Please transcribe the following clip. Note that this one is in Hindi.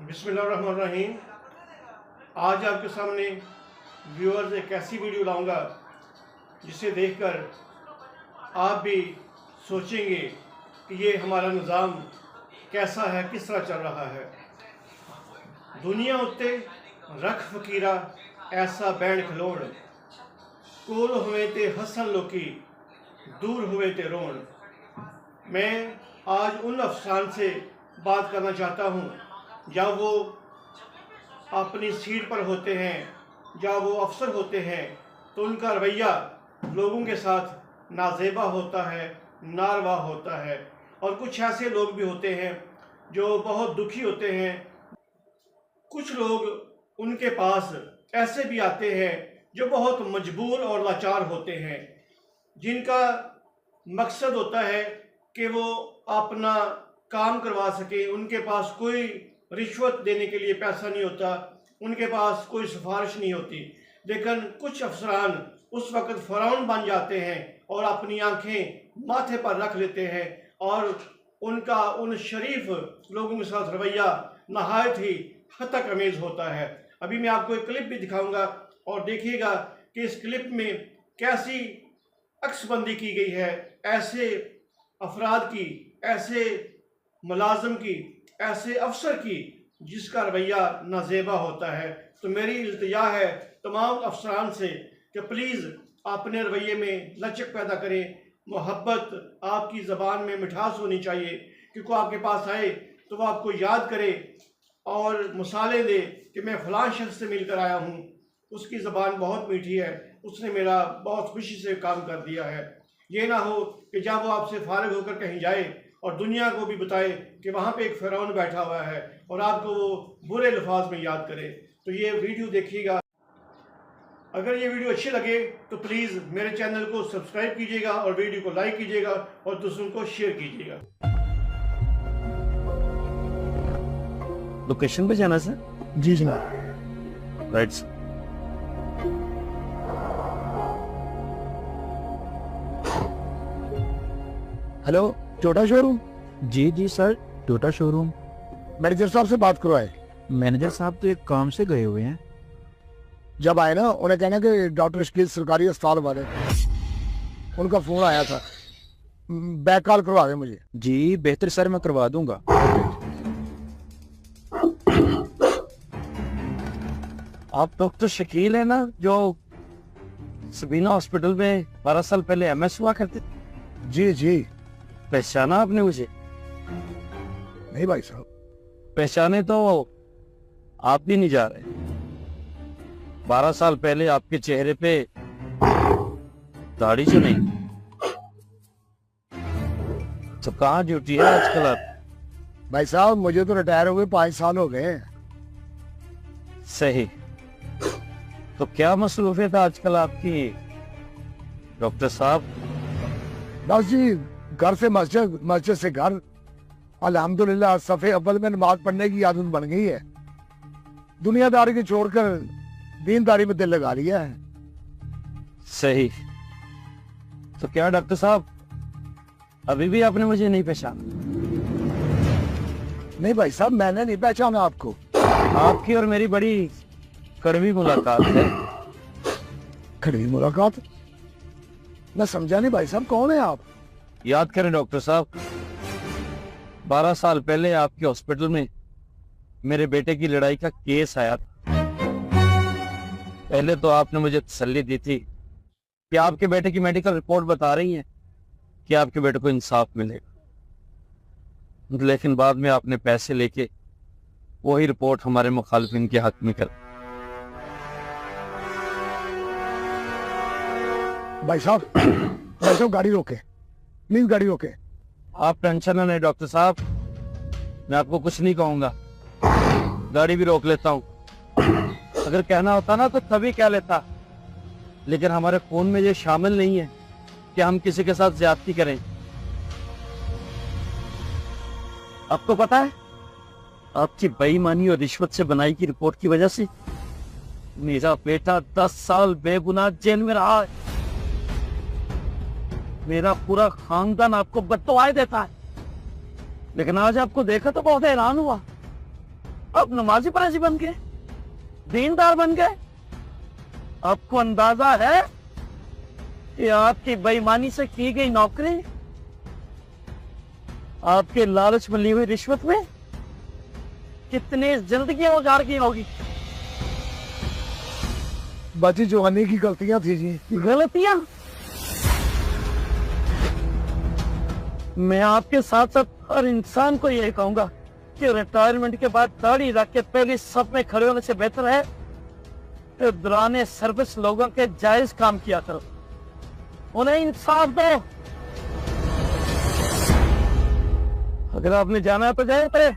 बिस्मिल्लाहिर्रहमानिर्रहीम। आज आपके सामने व्यूअर्स एक ऐसी वीडियो लाऊंगा जिसे देखकर आप भी सोचेंगे कि ये हमारा निज़ाम कैसा है, किस तरह चल रहा है। दुनिया उत्ते रख फकीरा ऐसा बैन खलोड़, कोल हुए ते हसन लोकी दूर हुए ते रोण। मैं आज उन अफसरान से बात करना चाहता हूँ जब वो अपनी सीट पर होते हैं, जब वो अफसर होते हैं तो उनका रवैया लोगों के साथ नाजेबा होता है, नारवा होता है। और कुछ ऐसे लोग भी होते हैं जो बहुत दुखी होते हैं। कुछ लोग उनके पास ऐसे भी आते हैं जो बहुत मजबूर और लाचार होते हैं, जिनका मकसद होता है कि वो अपना काम करवा सके। उनके पास कोई रिश्वत देने के लिए पैसा नहीं होता, उनके पास कोई सिफारिश नहीं होती। लेकिन कुछ अफसरान उस वक़्त फ़िरौन बन जाते हैं और अपनी आंखें माथे पर रख लेते हैं और उनका उन शरीफ लोगों के साथ रवैया नहायत ही हतक अमेज़ होता है। अभी मैं आपको एक क्लिप भी दिखाऊंगा और देखिएगा कि इस क्लिप में कैसी अक्सबंदी की गई है ऐसे अफराद की, ऐसे मुलाजम की, ऐसे अफसर की जिसका रवैया नाजेबा होता है। तो मेरी इल्तिजा है तमाम अफसरान से कि प्लीज़ अपने रवैये में लचक पैदा करें, मोहब्बत, आपकी ज़बान में मिठास होनी चाहिए कि कोई आपके पास आए तो वह आपको याद करे और मिसालें दे कि मैं फ़लाँ शख्स से मिलकर आया हूँ, उसकी ज़बान बहुत मीठी है, उसने मेरा बहुत खुशी से काम कर दिया है। ये ना हो कि जब वो आपसे फारिग होकर कहीं जाए और दुनिया को भी बताए कि वहाँ पे एक फ़िरौन बैठा हुआ है और आपको वो बुरे अल्फाज में याद करे। तो ये वीडियो देखिएगा। अगर ये वीडियो अच्छी लगे तो प्लीज़ मेरे चैनल को सब्सक्राइब कीजिएगा और वीडियो को लाइक कीजिएगा और दूसरों को शेयर कीजिएगा। लोकेशन पे जाना सर? जी जनाब। Right sir. Hello, Toyota showroom? जी जी सर, टोटा शोरूम। मैनेजर साहब से बात करवाए। मैनेजर साहब तो एक काम से गए हुए हैं। जब आए ना उन्हें कहना कि डॉक्टर शकील सरकारी अस्पताल वाले, उनका फोन आया था, बैक कॉल करवा दे मुझे। जी बेहतर सर, मैं करवा दूंगा। आप डॉक्टर शकील है ना जो सबीना हॉस्पिटल में 12 साल पहले एमएस हुआ करते? जी जी। पहचाना आपने मुझे? नहीं भाई साहब। पहचाने तो आप भी नहीं जा रहे। 12 साल पहले आपके चेहरे पे दाढ़ी जो नहीं, तो कहाँ ड्यूटी है आजकल आप? भाई साहब मुझे तो रिटायर हुए 5 साल हो गए। सही। तो क्या मसरूफियत है आजकल आपकी डॉक्टर साहब? बस जी, घर से मस्जिद, मस्जिद से घर। अल्हम्दुलिल्लाह सफ़े अव्वल में नमाज पढ़ने की आदत बन गई है। दुनियादारी को छोड़कर दीनदारी में दिल लगा लिया है। सही। तो क्या डॉक्टर साहब अभी भी आपने मुझे नहीं पहचाना? नहीं भाई साहब, मैंने नहीं पहचाना आपको। आपकी और मेरी बड़ी कड़वी मुलाकात है। कड़वी मुलाकात? मैं समझा नहीं भाई साहब, कौन है आप? याद करें डॉक्टर साहब, 12 साल पहले आपके हॉस्पिटल में मेरे बेटे की लड़ाई का केस आया था। पहले तो आपने मुझे तसल्ली दी थी कि आपके बेटे की मेडिकल रिपोर्ट बता रही है कि आपके बेटे को इंसाफ मिलेगा, लेकिन बाद में आपने पैसे लेके वही रिपोर्ट हमारे मुखालिफिन के हक में कर। भाई साहब गाड़ी रोके, प्लीज गाड़ी रोके। आप टेंशन ना लें डॉक्टर साहब, मैं आपको कुछ नहीं कहूंगा, गाड़ी भी रोक लेता हूँ। अगर कहना होता ना तो तभी कह लेता, लेकिन हमारे खून में ये शामिल नहीं है कि हम किसी के साथ ज्यादती करें। आपको पता है आपकी बेईमानी और रिश्वत से बनाई की रिपोर्ट की वजह से मेरा बेटा 10 साल बेगुनाह जेल में रहा है। मेरा पूरा खानदान आपको बददुआएं देता है, लेकिन आज आपको देखा तो बहुत हैरान हुआ। अब नमाजी पराजी बन गए, दीनदार बन गए। आपको अंदाजा है कि आपकी बेईमानी से की गई नौकरी, आपके लालच में ली हुई रिश्वत में कितनी जिंदगियां उजाड़ की होगी। बाजी जवानी की गलतियां थी जी। गलतियां? मैं आपके साथ साथ हर इंसान को यही कहूंगा कि रिटायरमेंट के बाद दाढ़ी रख के पहले सब में खड़े होने से बेहतर है कि दौरान सर्विस लोगों के जायज काम किया करो, उन्हें इंसाफ दो। अगर आपने जाना है तो जाए।